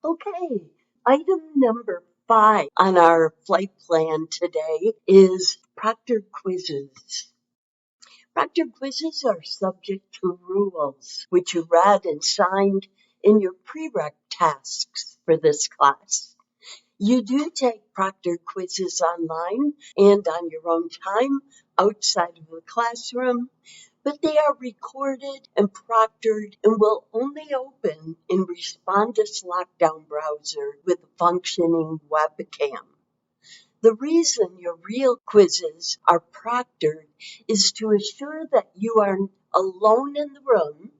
Okay, item number 5 on our flight plan today is proctored quizzes. Proctored quizzes are subject to rules, which you read and signed in your prereq tasks for this class. You do take proctored quizzes online and on your own time outside of the classroom, but they are recorded and proctored and will only open in Respondus Lockdown browser with a functioning webcam. The reason your real quizzes are proctored is to assure that you are alone in the room,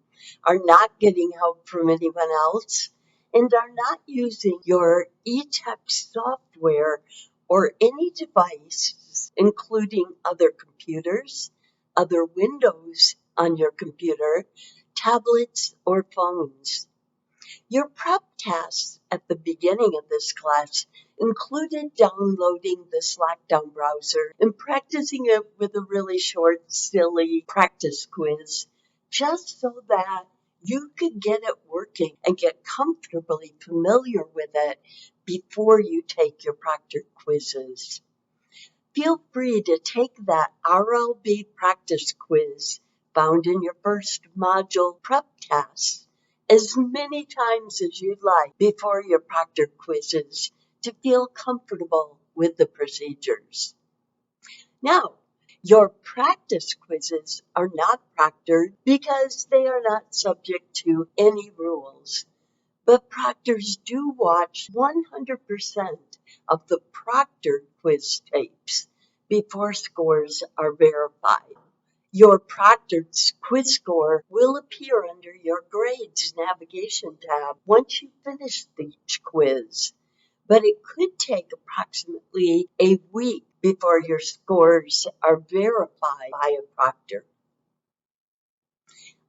are not getting help from anyone else, and are not using your e-text software or any device, including other computers, other windows on your computer, tablets, or phones. Your prep tasks at the beginning of this class included downloading the Lockdown browser and practicing it with a really short, silly practice quiz, just so that you could get it working and get comfortably familiar with it before you take your proctored quizzes. Feel free to take that RLB practice quiz found in your first module prep task as many times as you'd like before your proctored quizzes to feel comfortable with the procedures. Now, your practice quizzes are not proctored because they are not subject to any rules, but proctors do watch 100% of the proctored quiz tapes before scores are verified. Your proctored quiz score will appear under your grades navigation tab once you finish each quiz, but it could take approximately a week before your scores are verified by a proctor.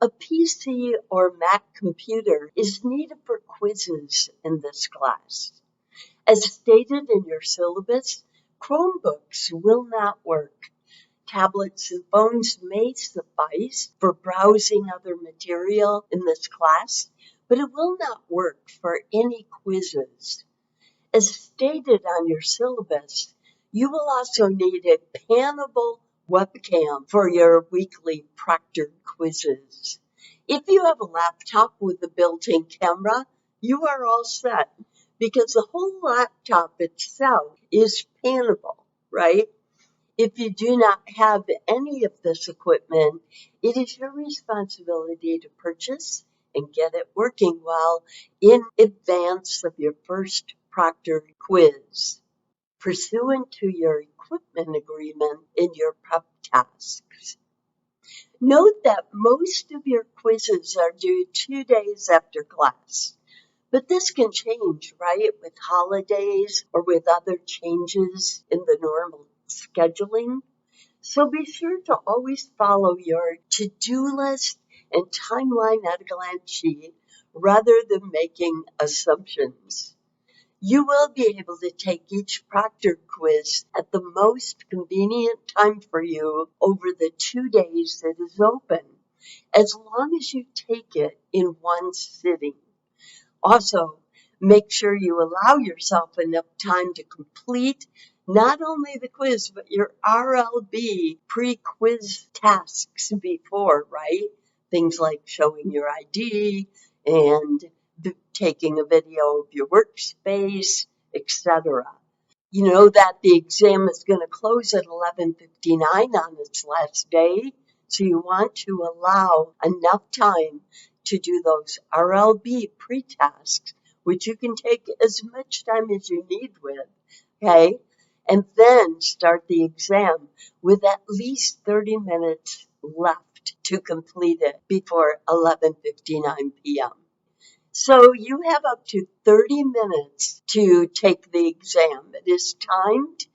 A PC or Mac computer is needed for quizzes in this class. As stated in your syllabus, Chromebooks will not work. Tablets and phones may suffice for browsing other material in this class, but it will not work for any quizzes. As stated on your syllabus, you will also need a panable webcam for your weekly proctored quizzes. If you have a laptop with a built-in camera, you are all set because the whole laptop itself is panable, right? If you do not have any of this equipment, it is your responsibility to purchase and get it working well in advance of your first proctored quiz, pursuant to your equipment agreement in your prep tasks. Note that most of your quizzes are due 2 days after class, but this can change, right, with holidays or with other changes in the normal scheduling. So be sure to always follow your to-do list and timeline at a glance sheet rather than making assumptions. You will be able to take each proctored quiz at the most convenient time for you over the 2 days it is open, as long as you take it in one sitting. Also, make sure you allow yourself enough time to complete not only the quiz, but your RLB pre-quiz tasks before, right? Things like showing your ID and taking a video of your workspace, etc. You know that the exam is going to close at 11:59 on its last day, so you want to allow enough time to do those RLB pre-tasks, which you can take as much time as you need with, okay? And then start the exam with at least 30 minutes left to complete it before 11:59 p.m. So you have up to 30 minutes to take the exam. It is timed,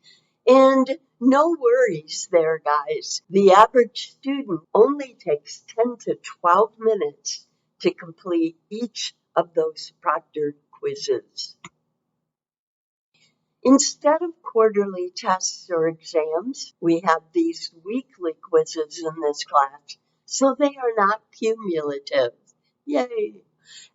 and no worries there, guys. The average student only takes 10 to 12 minutes to complete each of those proctored quizzes. Instead of quarterly tests or exams, we have these weekly quizzes in this class, so they are not cumulative. Yay!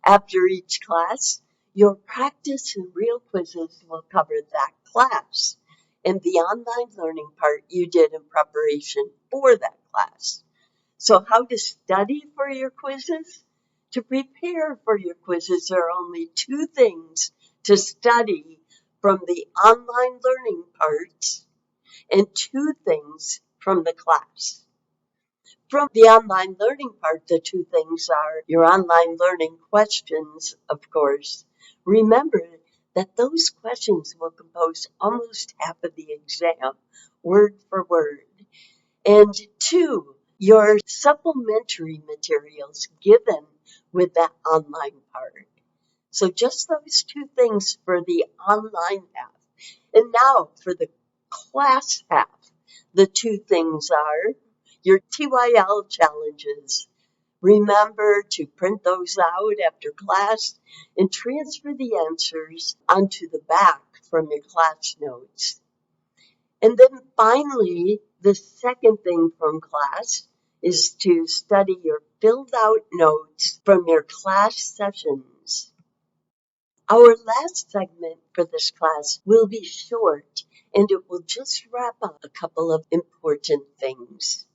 After each class, Your practice and real quizzes will cover that class and the online learning part you did in preparation for that class. So how to study for your quizzes? To prepare for your quizzes, there are only two things to study from the online learning parts and two things from the class. From the online learning part, the two things are your online learning questions, of course. Remember that those questions will compose almost half of the exam, word for word. And two, your supplementary materials given with that online part. So just those two things for the online half. And now for the class half, the two things are your TYL challenges. Remember to print those out after class and transfer the answers onto the back from your class notes. And then finally, the second thing from class is to study your filled out notes from your class sessions. Our last segment for this class will be short and it will just wrap up a couple of important things.